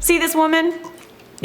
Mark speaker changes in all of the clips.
Speaker 1: See this woman?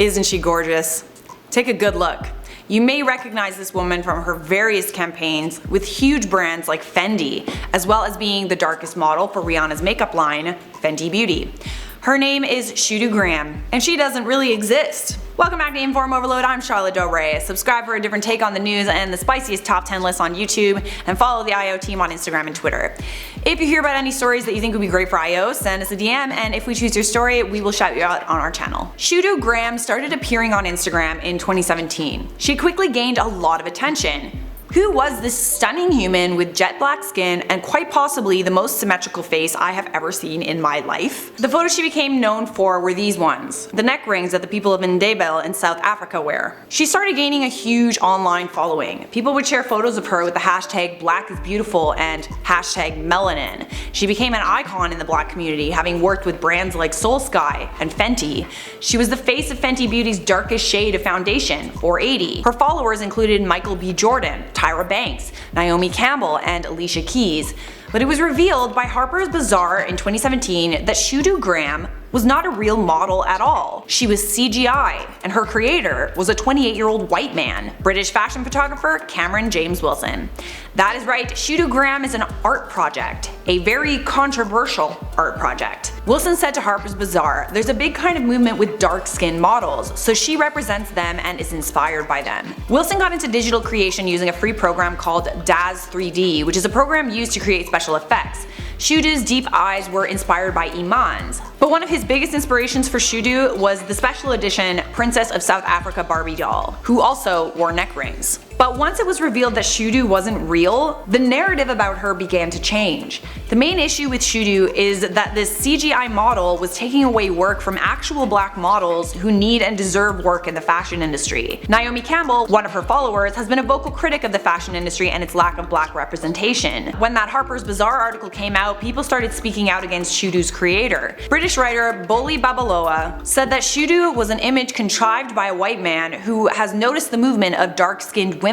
Speaker 1: Isn't she gorgeous? Take a good look. You may recognize this woman from her various campaigns with huge brands like Fendi, as well as being the darkest model for Rihanna's makeup line, Fenty Beauty. Her name is Shudu Graham, and she doesn't really exist. Welcome back to InformOverload, I'm Charlotte Del Rey. Subscribe for a different take on the news and the spiciest top 10 lists on YouTube, and follow the IO team on Instagram and Twitter. If you hear about any stories that you think would be great for IO, send us a DM, and if we choose your story, we will shout you out on our channel. Shudu Graham started appearing on Instagram in 2017. She quickly gained a lot of attention. Who was this stunning human with jet black skin and quite possibly the most symmetrical face I have ever seen in my life? The photos she became known for were these ones, the neck rings that the people of Ndebele in South Africa wear. She started gaining a huge online following. People would share photos of her with the hashtag #BlackIsBeautiful and hashtag #melanin. She became an icon in the black community, having worked with brands like Soul Sky and Fenty. She was the face of Fenty Beauty's darkest shade of foundation, 480. Her followers included Michael B. Jordan, Tyra Banks, Naomi Campbell, and Alicia Keys. But it was revealed by Harper's Bazaar in 2017 that Shudu Graham was not a real model at all. She was CGI, and her creator was a 28-year-old white man, British fashion photographer Cameron James Wilson. That is right, Shudu Graham is an art project, a very controversial art project. Wilson said to Harper's Bazaar, "There's a big kind of movement with dark-skinned models, so she represents them and is inspired by them." Wilson got into digital creation using a free program called DAZ 3D, which is a program used to create special effects. Shudu's deep eyes were inspired by Iman's, but one of his biggest inspirations for Shudu was the special edition Princess of South Africa Barbie doll, who also wore neck rings. But once it was revealed that Shudu wasn't real, the narrative about her began to change. The main issue with Shudu is that this CGI model was taking away work from actual black models who need and deserve work in the fashion industry. Naomi Campbell, one of her followers, has been a vocal critic of the fashion industry and its lack of black representation. When that Harper's Bazaar article came out, people started speaking out against Shudu's creator. British writer Boli Babalola said that Shudu was an image contrived by a white man who has noticed the movement of dark-skinned women.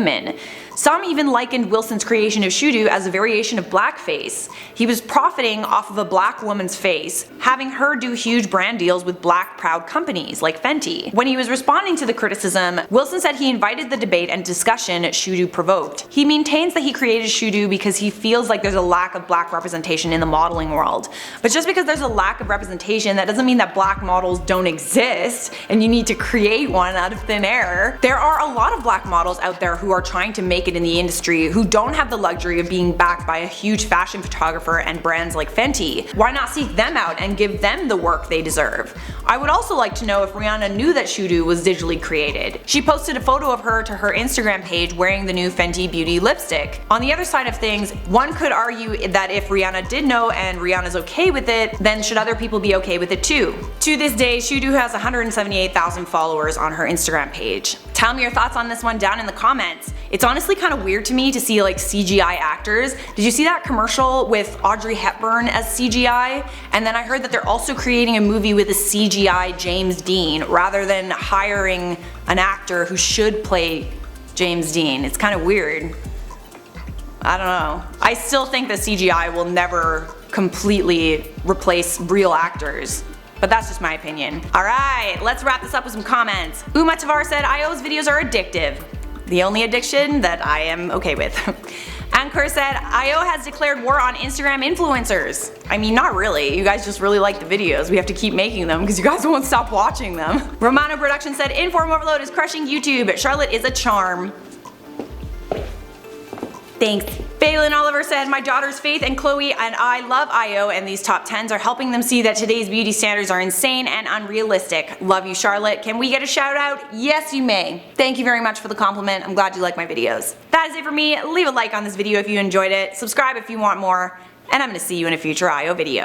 Speaker 1: Some even likened Wilson's creation of Shudu as a variation of blackface. He was profiting off of a black woman's face, having her do huge brand deals with black proud companies like Fenty. When he was responding to the criticism, Wilson said he invited the debate and discussion Shudu provoked. He maintains that he created Shudu because he feels like there's a lack of black representation in the modeling world. But just because there's a lack of representation, that doesn't mean that black models don't exist and you need to create one out of thin air. There are a lot of black models out there who are trying to make it in the industry who don't have the luxury of being backed by a huge fashion photographer and brands like Fenty. Why not seek them out and give them the work they deserve? I would also like to know if Rihanna knew that Shudu was digitally created. She posted a photo of her to her Instagram page wearing the new Fenty Beauty lipstick. On the other side of things, one could argue that if Rihanna did know and Rihanna's okay with it, then should other people be okay with it too? To this day, Shudu has 178,000 followers on her Instagram page. Tell me your thoughts on this one down in the comments. It's honestly kind of weird to me to see like CGI actors. Did you see that commercial with Audrey Hepburn as CGI? And then I heard that they're also creating a movie with a CGI James Dean rather than hiring an actor who should play James Dean. It's kind of weird. I don't know. I still think that CGI will never completely replace real actors. But that's just my opinion. Alright, let's wrap this up with some comments. Uma Tavar said, IO's videos are addictive. The only addiction that I am okay with. Ankur said, IO has declared war on Instagram influencers. I mean, not really. You guys just really like the videos. We have to keep making them because you guys won't stop watching them. Romano Production said, InformOverload is crushing YouTube. Charlotte is a charm. Thanks. Phelan Oliver said, my daughters Faith and Chloe and I love IO and these top 10s are helping them see that today's beauty standards are insane and unrealistic. Love you, Charlotte. Can we get a shout out? Yes, you may. Thank you very much for the compliment. I'm glad you like my videos. That is it for me. Leave a like on this video if you enjoyed it. Subscribe if you want more. And I'm going to see you in a future IO video.